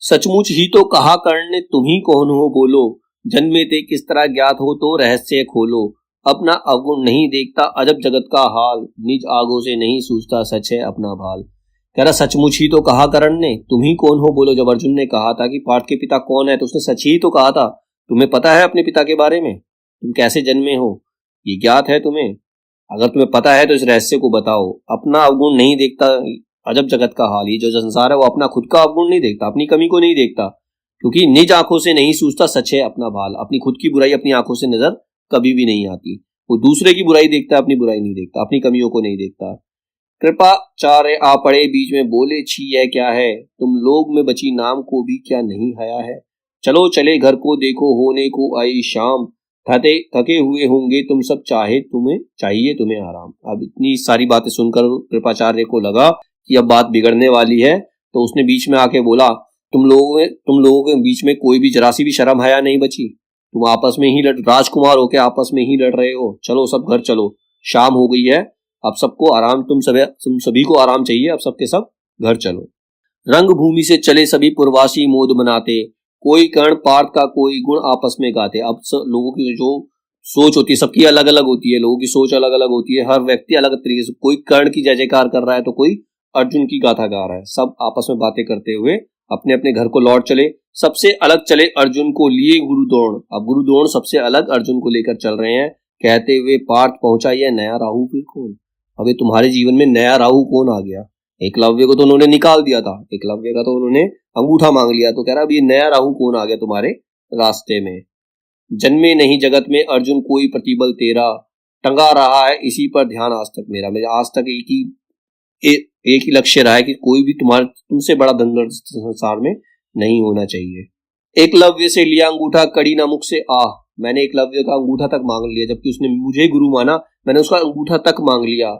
सचमुच ही तो कहा कर्ण ने, तुम ही कौन हो बोलो, जन्मे ते किस तरह ज्ञात हो तो रहस्य खोलो। अपना अवगुण नहीं देखता अजब जगत का हाल, निज आगों से नहीं सूझता सच है अपना भाल। कह रहा सचमुच ही तो कहा कर्ण ने, तुम ही कौन हो बोलो। जब अर्जुन ने कहा था कि पार्थ के पिता कौन है तो उसने सच ही तो कहा था, तुम्हें पता है अपने पिता के बारे में, तुम कैसे जन्मे हो ये ज्ञात है तुम्हें, अगर तुम्हें पता है तो इस रहस्य को बताओ। अपना अवगुण नहीं देखता अजब जगत का हाल, ये जो संसार है वो अपना खुद का अवगुण नहीं देखता, अपनी कमी को नहीं देखता, क्योंकि निज आंखों से नहीं सूझता सच है अपना भाल। अपनी खुद की बुराई अपनी आंखों से नजर कभी भी नहीं आती, वो दूसरे की बुराई देखता है, अपनी बुराई नहीं देखता, अपनी कमियों को नहीं देखता। कृपाचार्य आ पड़े बीच में बोले, छी यह क्या है, तुम लोग में बची नाम को भी क्या नहीं हया है। चलो चले घर को देखो होने को आई शाम, थके हुए होंगे तुम सब, चाहिए तुम्हें आराम। अब इतनी सारी बातें सुनकर कृपाचार्य को लगा कि अब बात बिगड़ने वाली है, तो उसने बीच में आके बोला, तुम लोगों के बीच में कोई भी जरा सी भी शर्म हया नहीं बची, तुम आपस में ही राजकुमार होके आपस में ही लड़ रहे हो। चलो सब घर चलो, शाम हो गई है, अब सबको आराम, तुम सभी को आराम चाहिए, अब सबके सब घर चलो। रंग भूमि से चले सभी पुरवासी मोद मनाते, कोई कर्ण पार्थ का कोई गुण आपस में गाते। अब लोगों की जो सोच होती है सबकी अलग अलग होती है, लोगों की सोच अलग अलग होती है, हर व्यक्ति अलग तरीके से, कोई कर्ण की जय जयकार कर रहा है तो कोई अर्जुन की गाथा गा रहा है। सब आपस में बातें करते हुए अपने अपने घर को लौट चले। सबसे अलग चले अर्जुन को लिए गुरु द्रोण। अब गुरु द्रोण सबसे अलग अर्जुन को लेकर चल रहे हैं, कहते हुए पार्थ पहुंचा यह नया राहु फिर कौन। अबे तुम्हारे जीवन में नया राहु कौन आ गया। एकलव्य को तो उन्होंने निकाल दिया था, एकलव्य का तो उन्होंने अंगूठा मांग लिया, तो कह रहा अब ये नया राहु कौन आ गया तुम्हारे रास्ते में। जन्मे नहीं जगत में अर्जुन कोई प्रतिबल तेरा, टंगा रहा है इसी पर ध्यान आज तक मेरा। मेरे आज तक एक ही लक्ष्य रहा है कि कोई भी तुमसे बड़ा धनगर संसार में नहीं होना चाहिए। एकलव्य से लिया अंगूठा कड़ी ना मुख से आह, मैंने एकलव्य का अंगूठा तक मांग लिया, जबकि उसने मुझे गुरु माना, मैंने उसका अंगूठा तक मांग लिया।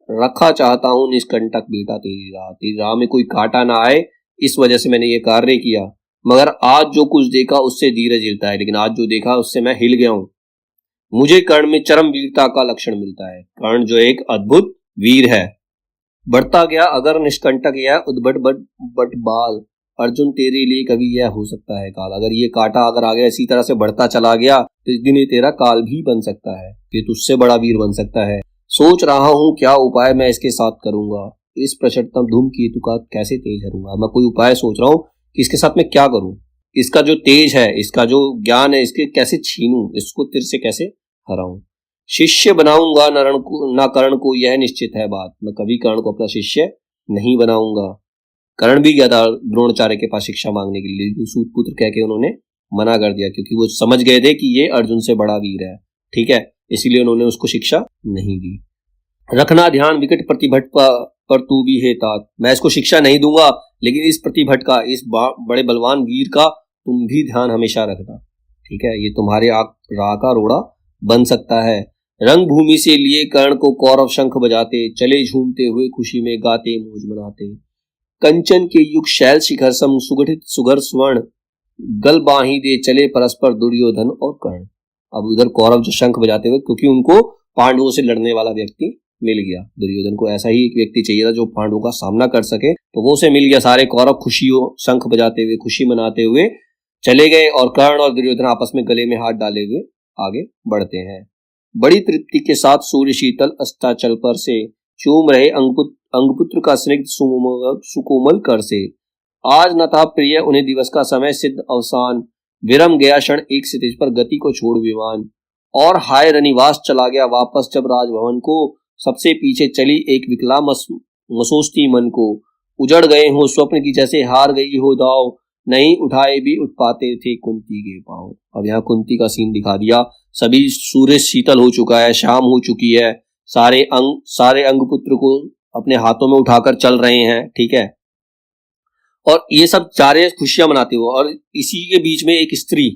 रखा चाहता हूं निष्कंटक बेटा तेरी राह में कोई कांटा ना आए, इस वजह से मैंने ये कार्य किया। मगर आज जो कुछ देखा उससे धीरज हिलता है, लेकिन आज जो देखा उससे मैं हिल गया हूं। मुझे कर्ण में चरम वीरता का लक्षण मिलता है। कर्ण जो एक अद्भुत वीर है। बढ़ता गया अगर निष्कंटक या उद्भट बट बाल, अर्जुन तेरे लिए कभी यह हो सकता है काल। अगर ये कांटा अगर आ गया इसी तरह से बढ़ता चला गया तो इस दिन ये तेरा काल भी बन सकता है, ये तुझसे बड़ा वीर बन सकता है। सोच रहा हूं क्या उपाय मैं इसके साथ करूंगा, इस प्रचंडतम धूमकेतु का कैसे तेज हरूंगा। मैं कोई उपाय सोच रहा हूं कि इसके साथ मैं क्या करूं, इसका जो तेज है, इसका जो ज्ञान है, इसके कैसे छीनूं, इसको तिर से कैसे हराऊं। शिष्य बनाऊंगा ना कर्ण को यह निश्चित है बात, मैं कभी कर्ण को अपना शिष्य नहीं बनाऊंगा। कर्ण भी गया था द्रोणाचार्य के पास शिक्षा मांगने के लिए, लेकिन सूत पुत्र कह के उन्होंने मना कर दिया, क्योंकि वो समझ गए थे कि ये अर्जुन से बड़ा वीर है, ठीक है, इसीलिए उन्होंने उसको शिक्षा नहीं दी। रखना ध्यान विकट प्रतिभट पर तू भी है तात, मैं इसको शिक्षा नहीं दूंगा, लेकिन इस प्रतिभट का, इस बड़े बलवान वीर का तुम भी ध्यान हमेशा रखना, ठीक है, ये तुम्हारे राह का रोड़ा बन सकता है। रंग भूमि से लिए कर्ण को कौरव शंख बजाते, चले झूमते हुए खुशी में गाते मौज मनाते। कंचन के युग शैल शिखर सम सुगठित सुघर स्वर्ण, गल बाही दे चले परस्पर दुर्योधन और कर्ण। अब उधर कौरव जो शंख बजाते हुए, क्योंकि उनको पांडवों से लड़ने वाला व्यक्ति मिल गया, दुर्योधन को ऐसा ही एक व्यक्ति चाहिए था जो पांडवों का सामना कर सके, तो वो उसे मिल गया। सारे कौरव खुशियों शंख बजाते हुए खुशी मनाते हुए चले गए और कर्ण और दुर्योधन आपस में गले में हाथ डाले हुए आगे बढ़ते हैं। बड़ी तृप्ति के साथ सूर्य शीतल अस्ताचल पर से चूम रहे अंगपुत्र का स्निग्ध सुकोमल कर से। आज न था प्रिय उन्हें दिवस का समय सिद्ध अवसान, विरम गया क्षण एक सितेज पर गति को छोड़ विमान। और हाय रनिवास चला गया वापस जब राजभवन को, सबसे पीछे चली एक विकला मसोस्ती मन को। उजड़ गए हो स्वप्न की जैसे हार गई हो दाव, नहीं उठाए भी उठ पाते थे कुंती के पांव। अब यहाँ कुंती का सीन दिखा दिया। सभी सूर्य शीतल हो चुका है, शाम हो चुकी है, सारे अंगपुत्र को अपने हाथों में उठाकर चल रहे हैं, ठीक है, और ये सब चारे खुशियां मनाते हुए, और इसी के बीच में एक स्त्री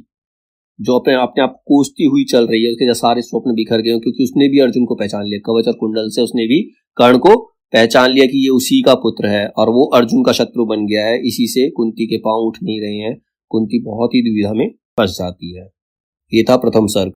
जो अपने आप कोसती हुई चल रही है, उसके सारे स्वप्न बिखर गए क्योंकि उसने भी अर्जुन को पहचान लिया। कवच और कुंडल से उसने भी कर्ण को पहचान लिया कि ये उसी का पुत्र है और वो अर्जुन का शत्रु बन गया है। इसी से कुंती के पांव उठ नहीं रहे हैं। कुंती बहुत ही दुविधा में फंस जाती है। ये था प्रथम सर्ग।